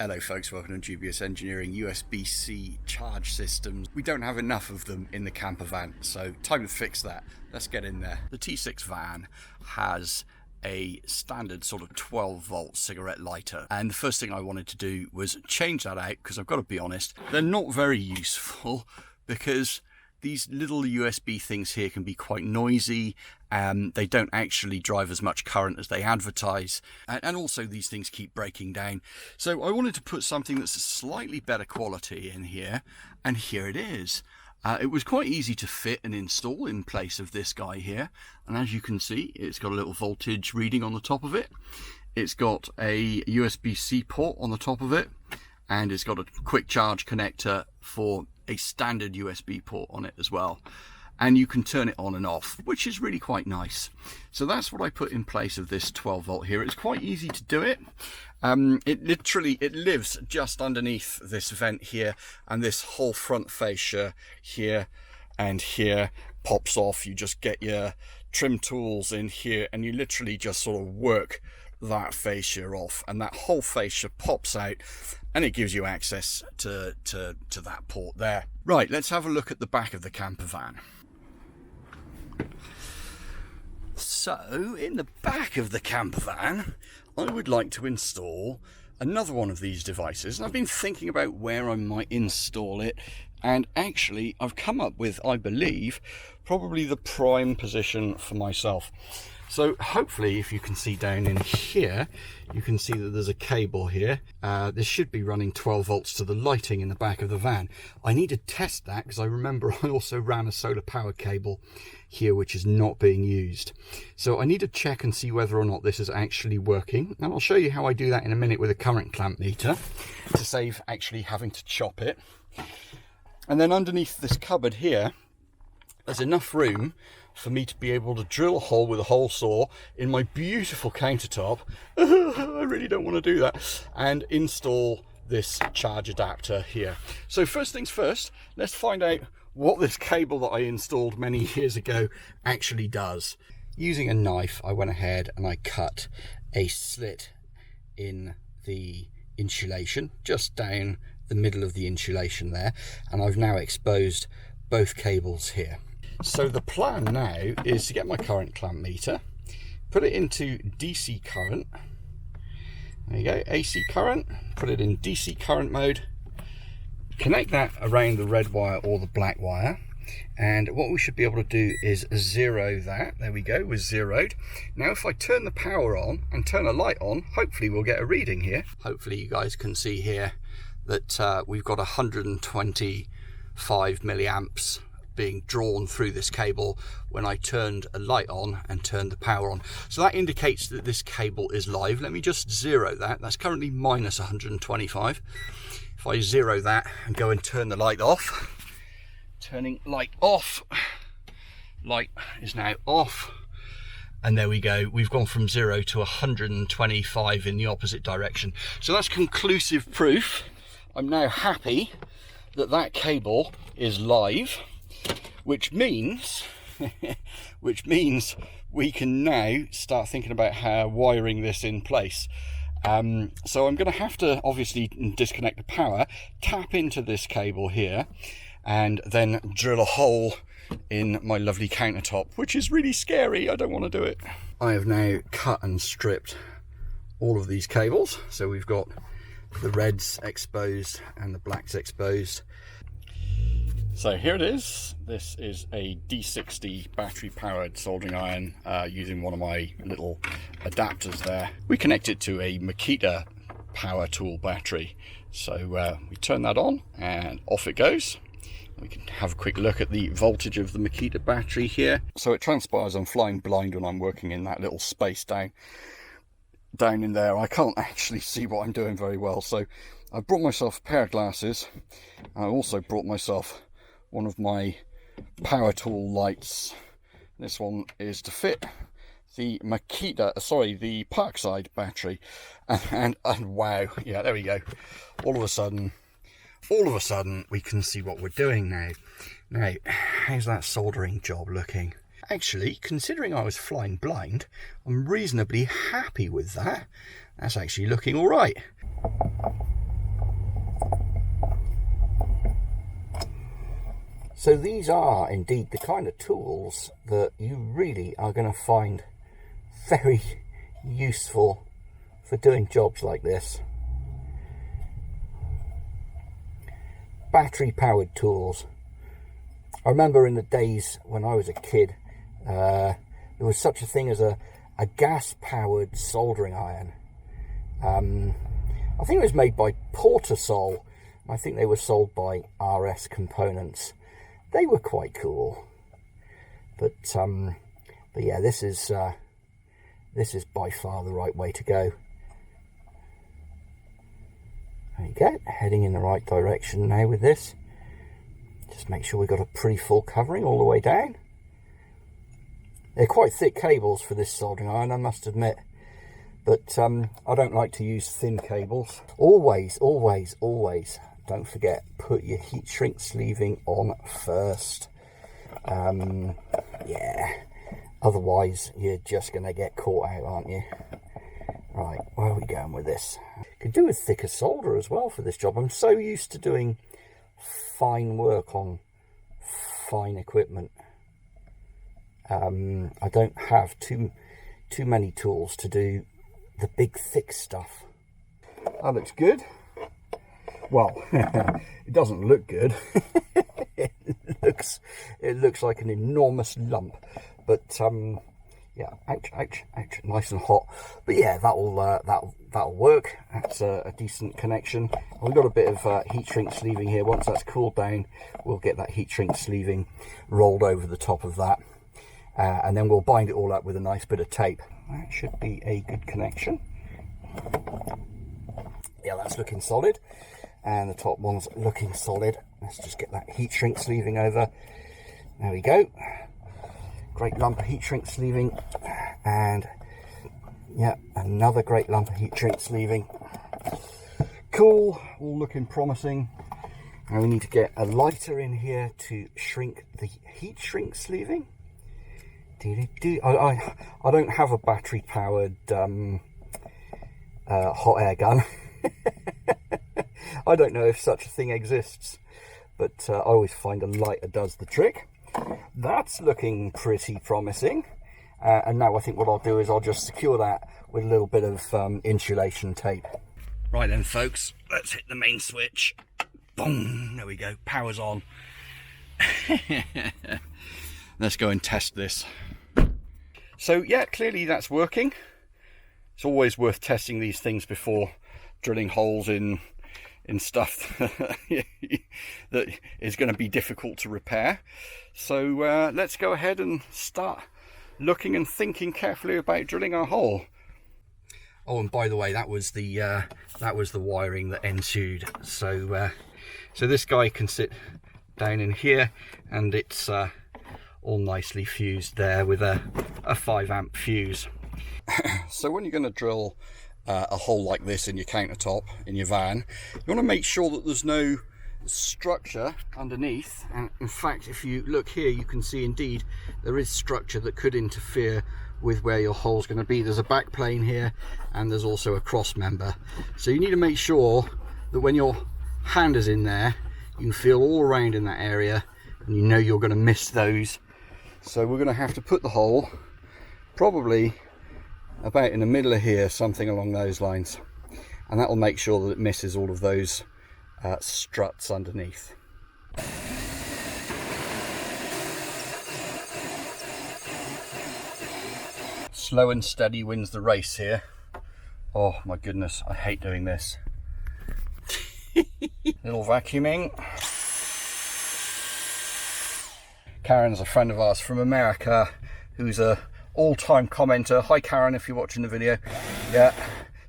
Hello folks, welcome to dubious engineering USB-C charge systems. We don't have enough of them in the camper van, so time to fix that. Let's get in there. The T6 van has a standard sort of 12 volt cigarette lighter, and the first thing I wanted to do was change that out because I've got to be honest, they're not very useful because these little USB things here can be quite noisy. They don't actually drive as much current as they advertise, and also these things keep breaking down. So I wanted to put something that's a slightly better quality in here, and here it is. It was quite easy to fit and install in place of this guy here, and as you can see, it's got a little voltage reading on the top of it. It's got a USB-C port on the top of it, and it's got a quick charge connector for a standard USB port on it as well, and you can turn it on and off, which is really quite nice. So that's what I put in place of this 12 volt here. It's quite easy to do it. It lives just underneath this vent here, and this whole front fascia here and here pops off. You just get your trim tools in here and you literally just sort of work that fascia off, and that whole fascia pops out and it gives you access to that port there. Right, let's have a look at the back of the camper van. So in the back of the camper van, I would like to install another one of these devices, and I've been thinking about where I might install it, and actually I've come up with, I believe, probably the prime position for myself. So hopefully, if you can see down in here, you can see that there's a cable here. This should be running 12 volts to the lighting in the back of the van. I need to test that because I remember I also ran a solar power cable here which is not being used. So I need to check and see whether or not this is actually working. And I'll show you how I do that in a minute with a current clamp meter to save actually having to chop it. And then underneath this cupboard here, there's enough room for me to be able to drill a hole with a hole saw in my beautiful countertop. I really don't want to do that. And install this charge adapter here. So first things first, let's find out what this cable that I installed many years ago actually does. Using a knife, I went ahead and I cut a slit in the insulation, just down the middle of the insulation there, and I've now exposed both cables here. So the plan now is to get my current clamp meter, put it into DC current. There you go, AC current, put it in DC current mode, connect that around the red wire or the black wire, and what we should be able to do is zero that. There we go, we're zeroed. Now if I turn the power on and turn a light on, hopefully we'll get a reading here. Hopefully you guys can see here that we've got 125 milliamps being drawn through this cable when I turned a light on and turned the power on. So that indicates that this cable is live. Let me just zero that. That's currently minus 125. If I zero that and go and turn the light off, turning light off, light is now off, and there we go. We've gone from 0 to 125 in the opposite direction. So that's conclusive proof. I'm now happy that that cable is live, which means we can now start thinking about how wiring this in place. So I'm going to have to obviously disconnect the power, tap into this cable here, and then drill a hole in my lovely countertop, which is really scary. I don't want to do it. I have now cut and stripped all of these cables. So we've got the reds exposed and the blacks exposed. So here it is. This is a D60 battery powered soldering iron using one of my little adapters there. We connect it to a Makita power tool battery. So we turn that on and off it goes. We can have a quick look at the voltage of the Makita battery here. So it transpires I'm flying blind when I'm working in that little space down in there. I can't actually see what I'm doing very well. So I brought myself a pair of glasses. I also brought myself one of my power tool lights. This one is to fit the the Parkside battery, and wow, yeah, there we go. All of a sudden we can see what we're doing now. Now, how's that soldering job looking? Actually, considering I was flying blind, I'm reasonably happy with that. That's actually looking all right. So these are indeed the kind of tools that you really are going to find very useful for doing jobs like this. Battery powered tools. I remember in the days when I was a kid, there was such a thing as a gas powered soldering iron. I think it was made by Portasol. I think they were sold by RS Components. They were quite cool, but yeah, this is by far the right way to go. There you go, heading in the right direction now with this. Just make sure we've got a pretty full covering all the way down. They're quite thick cables for this soldering iron, I must admit, but I don't like to use thin cables. Always, always, always, don't forget, put your heat shrink sleeving on first. Yeah, otherwise you're just going to get caught out, aren't you? Right, where are we going with this? Could do with thicker solder as well for this job. I'm so used to doing fine work on fine equipment. I don't have too many tools to do the big thick stuff. That looks good. Well, it doesn't look good. it looks like an enormous lump, but yeah, ouch, nice and hot. But yeah, that'll work. That's a decent connection. We've got a bit of heat shrink sleeving here. Once that's cooled down, we'll get that heat shrink sleeving rolled over the top of that, and then we'll bind it all up with a nice bit of tape. That should be a good connection. Yeah, that's looking solid, and the top one's looking solid. Let's just get that heat shrink sleeving over. There we go. Great lump of heat shrink sleeving, and yeah, another great lump of heat shrink sleeving. Cool, all looking promising. Now we need to get a lighter in here to shrink the heat shrink sleeving. I don't have a battery powered hot air gun. I don't know if such a thing exists, but I always find a lighter does the trick. That's looking pretty promising, and now I think what I'll do is I'll just secure that with a little bit of insulation tape. Right then folks, let's hit the main switch. Boom, there we go, power's on. Let's go and test this. So yeah, clearly that's working. It's always worth testing these things before drilling holes in stuff that is going to be difficult to repair. So let's go ahead and start looking and thinking carefully about drilling our hole. Oh, and by the way, that was the wiring that ensued. So so this guy can sit down in here, and it's all nicely fused there with a 5 amp fuse. So when you're going to drill a hole like this in your countertop in your van, you want to make sure that there's no structure underneath. And in fact, if you look here, you can see indeed there is structure that could interfere with where your hole's going to be. There's a back plane here, and there's also a cross member. So you need to make sure that when your hand is in there, you can feel all around in that area, and you know you're going to miss those. So we're going to have to put the hole probably about in the middle of here, something along those lines, and that will make sure that it misses all of those struts underneath. Slow and steady wins the race here. Oh my goodness, I hate doing this. Little vacuuming. Karen's a friend of ours from America who's a all-time commenter. Hi Karen, if you're watching the video. Yeah,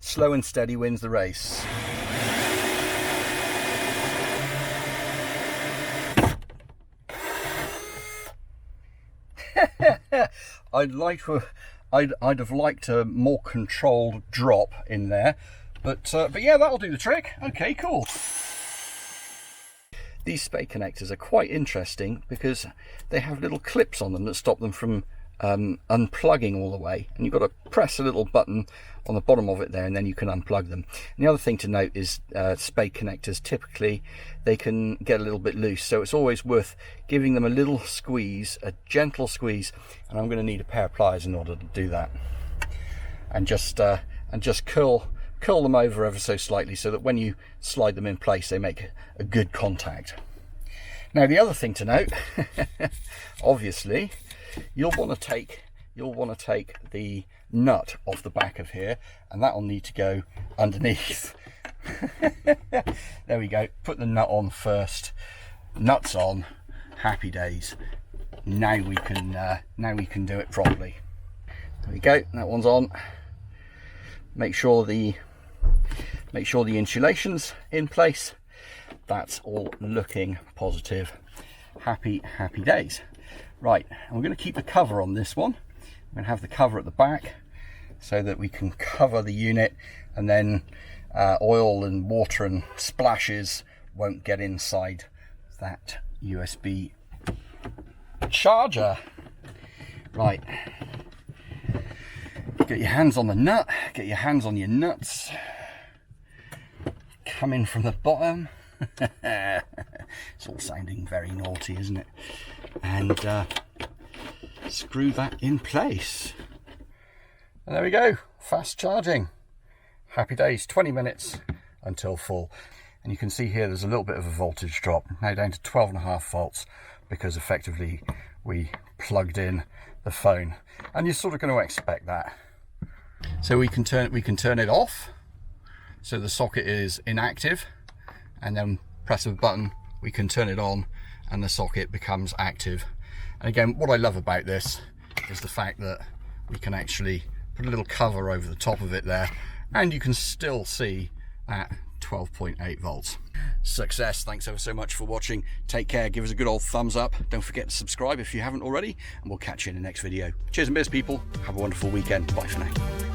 slow and steady wins the race. I'd have liked a more controlled drop in there, but yeah, that'll do the trick. Okay, cool. These spade connectors are quite interesting because they have little clips on them that stop them from unplugging all the way, and you've got to press a little button on the bottom of it there, and then you can unplug them. And the other thing to note is spade connectors, typically they can get a little bit loose, so it's always worth giving them a little squeeze, a gentle squeeze, and I'm going to need a pair of pliers in order to do that, and just curl them over ever so slightly so that when you slide them in place they make a good contact. Now the other thing to note, obviously, you'll want to take the nut off the back of here, and that will need to go underneath. There we go. Put the nut on first. Nuts on. Happy days. Now we can do it properly. There we go. That one's on. Make sure the insulation's in place. That's all looking positive. Happy days. Right, and we're going to keep the cover on this one. I'm going to have the cover at the back so that we can cover the unit, and then oil and water and splashes won't get inside that USB charger. Right, get your hands on the nut, get your hands on your nuts. Come in from the bottom. It's all sounding very naughty, isn't it? And screw that in place. And there we go, fast charging. Happy days, 20 minutes until full. And you can see here there's a little bit of a voltage drop, now down to 12.5 volts, because effectively we plugged in the phone, and you're sort of going to expect that. So we can turn it off, so the socket is inactive, and then press a button, we can turn it on, and the socket becomes active. And again, what I love about this is the fact that we can actually put a little cover over the top of it there, and you can still see that 12.8 volts. Success. Thanks ever so much for watching. Take care, give us a good old thumbs up, don't forget to subscribe if you haven't already, and we'll catch you in the next video. Cheers and biz, people. Have a wonderful weekend. Bye for now.